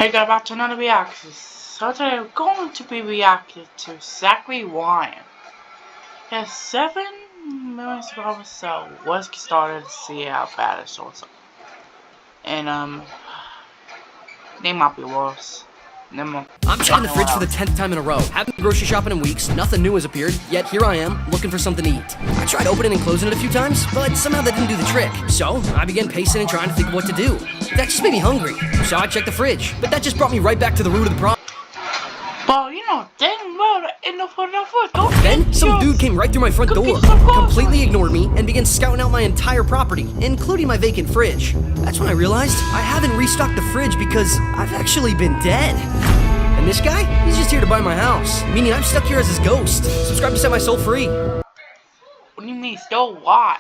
Hey guys, back to another reaction. So today we're going to be reacting to exactly why. There's 7 million subscribers, so let's get started to see how bad it's also. And they might be worse. I'm checking the fridge for the 10th time in a row. Haven't been grocery shopping in weeks, nothing new has appeared, yet here I am, looking for something to eat. I tried opening and closing it a few times, but somehow that didn't do the trick. So, I began pacing and trying to think of what to do. That just made me hungry, so I checked the fridge. But that just brought me right back to the root of the problem. Well, you know, dang well, in the foot. Then, some dude came right through my front door, completely ignored me, and began scouting out my entire property, including my vacant fridge. That's when I realized I haven't restocked the fridge because I've actually been dead. And this guy, he's just here to buy my house, meaning I'm stuck here as his ghost. Subscribe to set my soul free. What do you mean, still alive?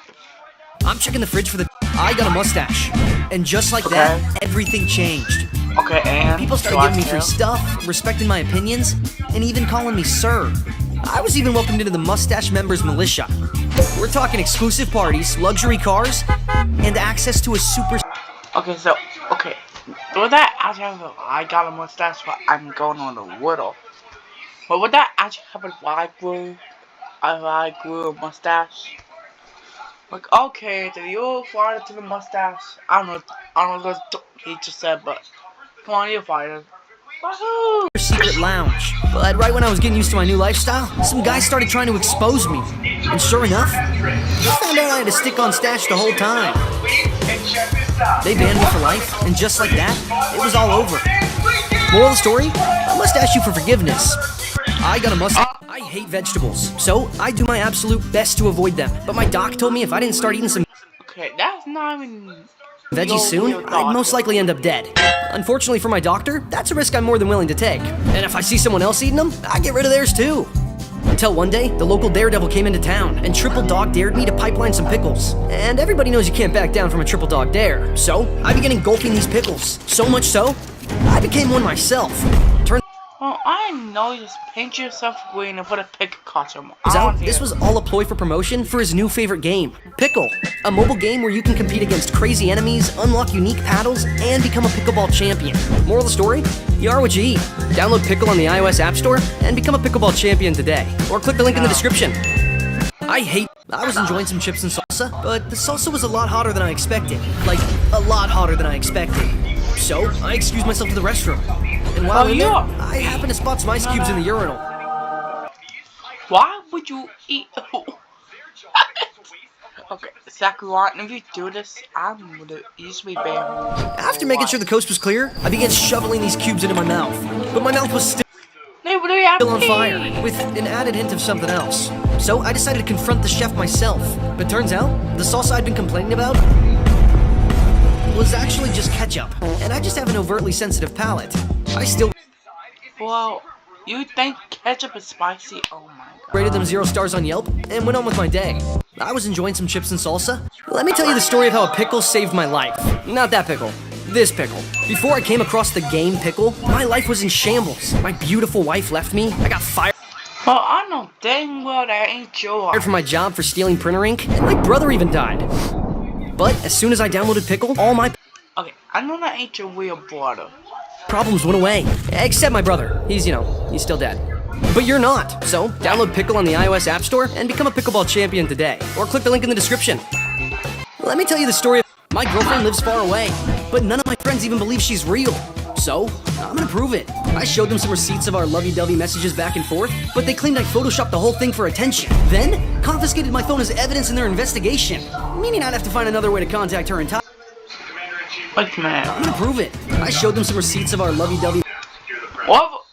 I'm checking the fridge for the... I got a mustache. And just like that, everything changed. Okay, and people started giving me free stuff, respecting my opinions, and even calling me sir. I was even welcomed into the Mustache Members Militia. We're talking exclusive parties, luxury cars, and access to a super... Okay, so, with that actually I got a mustache, but I'm going on a little. But would that actually happen if I grew a mustache? Like, okay, so you fired it to the mustache. I don't know what he just said, but come on, you fired it. Woohoo! Secret lounge. But right when I was getting used to my new lifestyle, some guys started trying to expose me. And sure enough, I found out I had a stick-on stash the whole time. They banned me for life, and just like that, it was all over. Moral of the story, I must ask you for forgiveness. I got a mustache. I hate vegetables, so I do my absolute best to avoid them. But my doc told me if I didn't start eating some that's not even veggies soon, I'd most likely end up dead. Unfortunately for my doctor, that's a risk I'm more than willing to take. And if I see someone else eating them, I get rid of theirs too. Until one day, the local daredevil came into town and triple dog dared me to pipeline some pickles. And everybody knows you can't back down from a triple dog dare. So, I began engulfing these pickles. So much so, I became one myself. Well, I know you just paint yourself green and put a pickle costume on. This was all a ploy for promotion for his new favorite game, Pickle. A mobile game where you can compete against crazy enemies, unlock unique paddles, and become a pickleball champion. Moral of the story? You are what you eat. Download Pickle on the iOS App Store and become a pickleball champion today. Or click the link in the description. I was enjoying some chips and salsa, but the salsa was a lot hotter than I expected. Like, a lot hotter than I expected. So, I excused myself to the restroom. And while in there, I happened to spot some ice cubes in the urinal. Why would you eat? Okay, Sakurai, if you do this, I'm gonna easily ban you. After making sure the coast was clear, I began shoveling these cubes into my mouth. But my mouth was still on fire, with an added hint of something else. So I decided to confront the chef myself. But turns out, the salsa I'd been complaining about was actually just ketchup. And I just have an overtly sensitive palate. I still... Well, you think ketchup is spicy? Oh my god. Rated them 0 stars on Yelp, and went on with my day. I was enjoying some chips and salsa. Let me tell you the story of how a pickle saved my life. Not that pickle. This pickle. Before I came across the game Pickle, my life was in shambles. My beautiful wife left me. I got fired. Well, I know dang well that ain't your from my job for stealing printer ink, and my brother even died. But as soon as I downloaded Pickle, all my... Okay, I know that ain't your real brother. Problems went away. Except my brother. He's still dead. But you're not. So, download Pickle on the iOS App Store and become a pickleball champion today. Or click the link in the description. Let me tell you the story of... My girlfriend lives far away, but none of my friends even believe she's real. So, I'm gonna prove it. I showed them some receipts of our lovey-dovey messages back and forth, but they claimed I photoshopped the whole thing for attention. Then, confiscated my phone as evidence in their investigation, meaning I'd have to find another way to contact her entirely. Wait a minute. I'm gonna prove it. I showed them some receipts of our lovey-dovey...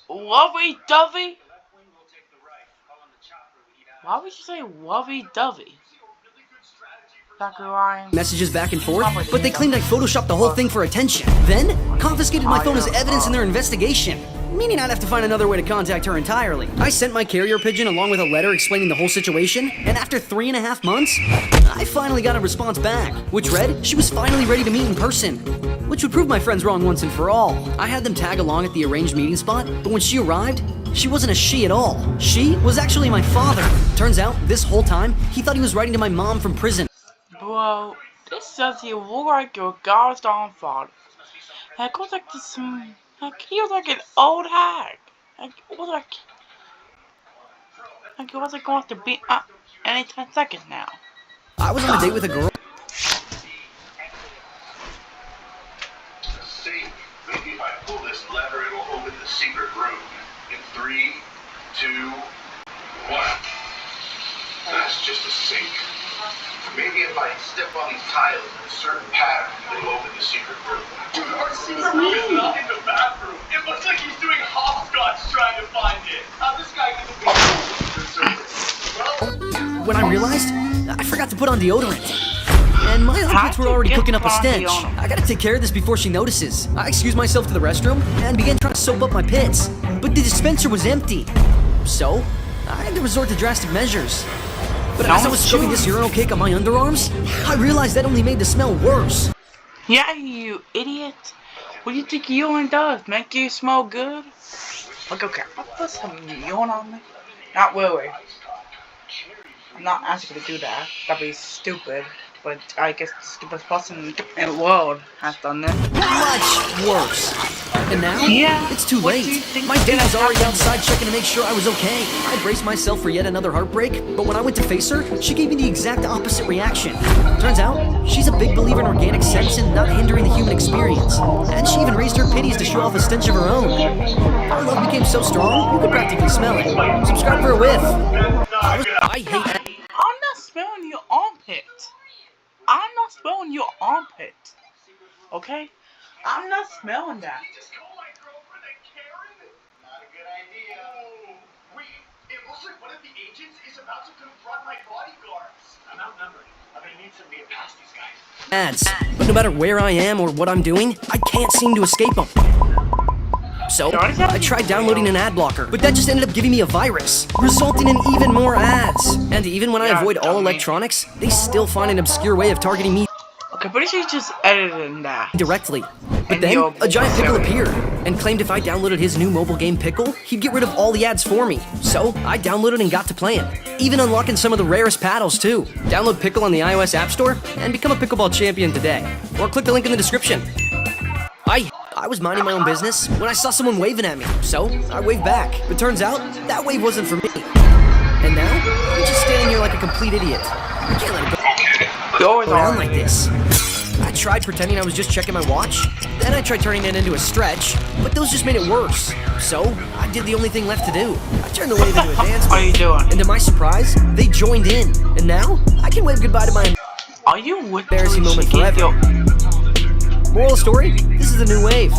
Lovey-dovey? Why would you say lovey-dovey? Messages back and forth, but they claimed I photoshopped the whole thing for attention. Then, confiscated my phone as evidence in their investigation, meaning I'd have to find another way to contact her entirely. I sent my carrier pigeon along with a letter explaining the whole situation, and after 3.5 months, I finally got a response back, which read she was finally ready to meet in person, which would prove my friends wrong once and for all. I had them tag along at the arranged meeting spot, but when she arrived, she wasn't a she at all. She was actually my father. Turns out, this whole time, he thought he was writing to my mom from prison. Bro, this says you look like your goddamn father. That goes like this Like, he was like an old hag. Like, it was like he wasn't going to be up any 10 seconds now. I was on a date with a girl. Maybe if I pull this lever, it'll open the secret room. In 3, 2, 1. That's just a sink. Maybe if I step on these tiles in a certain pattern, it'll open the secret room. He's not in the bathroom. It looks like he's doing hopscotch trying to find it. How this guy gets a When I realized, I forgot to put on deodorant. And my armpits were already cooking up a stench. I gotta take care of this before she notices. I excused myself to the restroom and began trying to soap up my pits. But the dispenser was empty. So, I had to resort to drastic measures. But as I was scrubbing this urinal cake on my underarms, I realized that only made the smell worse. Yeah, you idiot. What do you think urine does? Make you smell good? Okay, I'll put some urine on me. Not really. I'm not asking you to do that. That'd be stupid. But I guess the stupidest person in the world has done this. Much worse. And now, Yeah, it's too what late. do you think My is date gonna was already happen? outside checking to make sure I was okay. I braced myself for yet another heartbreak, but when I went to face her, she gave me the exact opposite reaction. Turns out, she's a big believer in organic sense and not hindering the human experience. And she even raised her pitties to show off a stench of her own. Our love became so strong, you could practically smell it. Subscribe for a whiff. I hate that. I'm not smelling your armpit. I'm not smelling your armpit. Okay? I'm not smelling that. Just call my girlfriend a Karen? Not a good idea. Wait, it looks like one of the agents is about to confront my bodyguards. I'm outnumbered. I'm gonna need somebody to pass these guys. Ads. But no matter where I am or what I'm doing, I can't seem to escape them. So, I tried downloading an ad blocker, but that just ended up giving me a virus, resulting in even more ads. And even when I avoid all electronics, they still find an obscure way of targeting me Okay, pretty sure you just edited that. directly. But then, a giant pickle appeared, and claimed if I downloaded his new mobile game Pickle, he'd get rid of all the ads for me. So, I downloaded and got to playing, even unlocking some of the rarest paddles too. Download Pickle on the iOS App Store, and become a pickleball champion today. Or click the link in the description. I was minding my own business when I saw someone waving at me, so I waved back. But turns out, that wave wasn't for me. And now, I'm just standing here like a complete idiot. I can't let it You always go around are. like this. I tried pretending I was just checking my watch, then I tried turning it into a stretch, but those just made it worse. So, I did the only thing left to do. I turned the wave into a dance What are you move, doing? and to my surprise, they joined in. And now, I can wave goodbye to my Are you with embarrassing moment forever. Moral of the story, this is the new wave.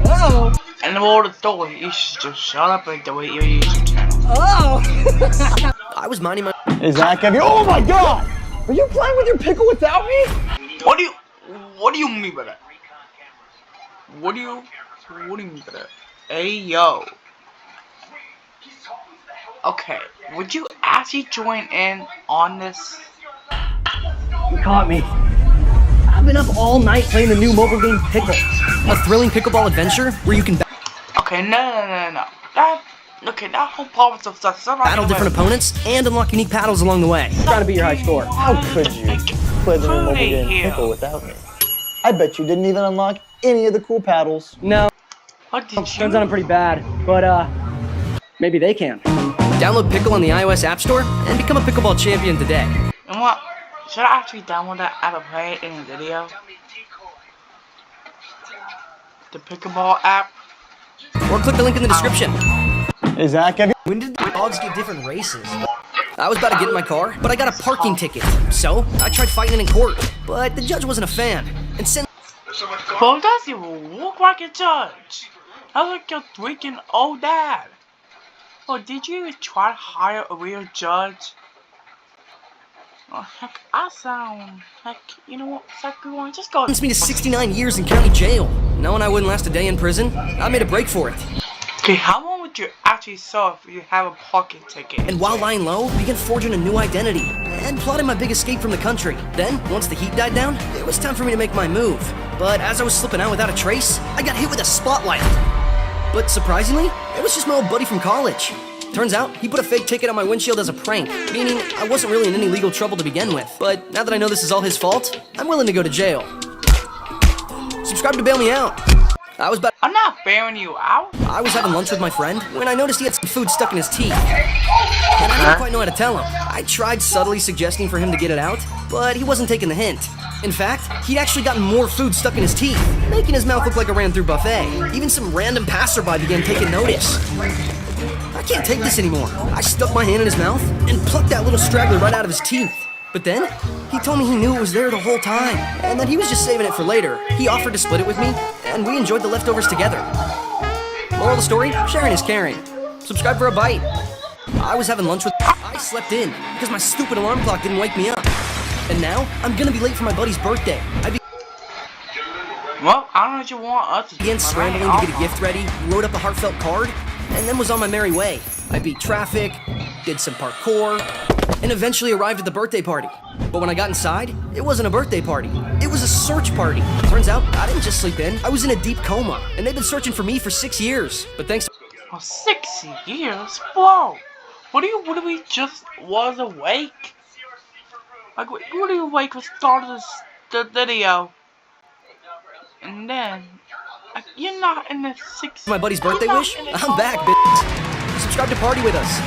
Oh. And the moral of the story, you should just shut up and delete your YouTube channel. I was minding my... Hey Zach, oh my god! Are you playing with your pickle without me? What do you mean by that? What do you mean by that? Hey yo. Okay, would you actually join in on this? You caught me. I've been up all night playing the new mobile game Pickle. A thrilling pickleball adventure where you can Okay, no. That whole part was so battle different opponents and unlock unique paddles along the way. Trying to beat your high score. How could you play the new mobile game Here. Pickle without me? I bet you didn't even unlock any of the cool paddles. No, What did you? turns out I'm pretty bad, but maybe they can. Download Pickle on the iOS App Store and become a pickleball champion today. And what? Should I actually download that app and play it in a video? The pickleball app? Or click the link in the description. Hey Zach, When did the dogs get different races? I was about to get in my car, but I got a parking ticket. So, I tried fighting it in court, but the judge wasn't a fan. And sent Well, does you look like a judge? I look like your freaking old dad. Oh, did you even try to hire a real judge? Oh, heck, I sound like, you know what, Sakurai, just go. sentenced me to 69 years in county jail. Knowing I wouldn't last a day in prison, I made a break for it. Okay, how long would you actually serve if you have a parking ticket? And while lying low, began forging a new identity and plotting my big escape from the country. Then, once the heat died down, it was time for me to make my move. But as I was slipping out without a trace, I got hit with a spotlight. But surprisingly, it was just my old buddy from college. Turns out, he put a fake ticket on my windshield as a prank, meaning I wasn't really in any legal trouble to begin with. But now that I know this is all his fault, I'm willing to go to jail. Subscribe to bail me out. I'm not bailing you out. I was having lunch with my friend when I noticed he had some food stuck in his teeth. And I didn't quite know how to tell him. I tried subtly suggesting for him to get it out, but he wasn't taking the hint. In fact, he'd actually gotten more food stuck in his teeth, making his mouth look like a ran-through buffet. Even some random passerby began taking notice. I can't take this anymore. I stuck my hand in his mouth and plucked that little straggler right out of his teeth. But then, he told me he knew it was there the whole time, and that he was just saving it for later. He offered to split it with me, and we enjoyed the leftovers together. Moral of the story, sharing is caring. Subscribe for a bite. I was having lunch with... I slept in, because my stupid alarm clock didn't wake me up. And now, I'm gonna be late for my buddy's birthday. Well, I don't know what you want us to do. Began scrambling to get a gift ready, wrote up a heartfelt card, and then was on my merry way. I beat traffic, did some parkour, and eventually arrived at the birthday party. But when I got inside, it wasn't a birthday party. It was a search party. Turns out, I didn't just sleep in. I was in a deep coma, and they've been searching for me for 6 years. But thanks to... Oh, 6 years? Whoa! What do we just was awake? Like, what do you awake with started the video? And then, like, you're not in the 6... My buddy's birthday wish? I'm back, bitch. Subscribe to party with us.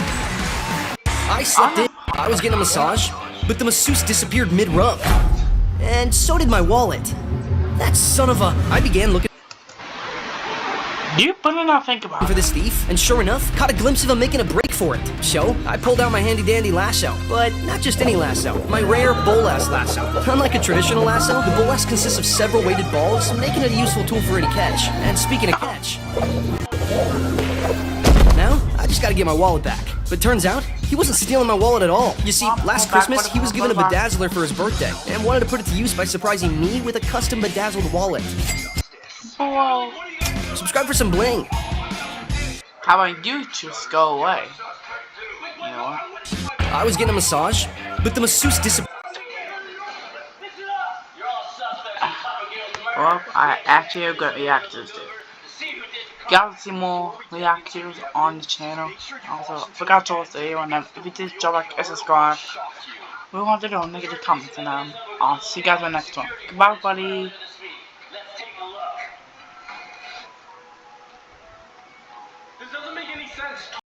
I slept in. I was getting a massage, but the masseuse disappeared mid-rub. And so did my wallet. That son of a... I began looking You better not think about for this thief, and sure enough, caught a glimpse of him making a break for it. So, I pulled out my handy-dandy lasso, but not just any lasso, my rare bolas lasso. Unlike a traditional lasso, the bolas consists of several weighted balls, making it a useful tool for any catch. And speaking of catch, now, I just gotta get my wallet back. But turns out, he wasn't stealing my wallet at all. You see, last Christmas, he was given a bedazzler for his birthday, and wanted to put it to use by surprising me with a custom bedazzled wallet. Whoa. Subscribe for some bling. How about you just go away? You know what? I was getting a massage, but the masseuse disappeared. Well, I actually have got reactions to. You guys see more reactions on the channel. Also, forgot to say if you did drop like and subscribe. We want to know negative comments, and I'll see you guys in the next one. Goodbye, buddy.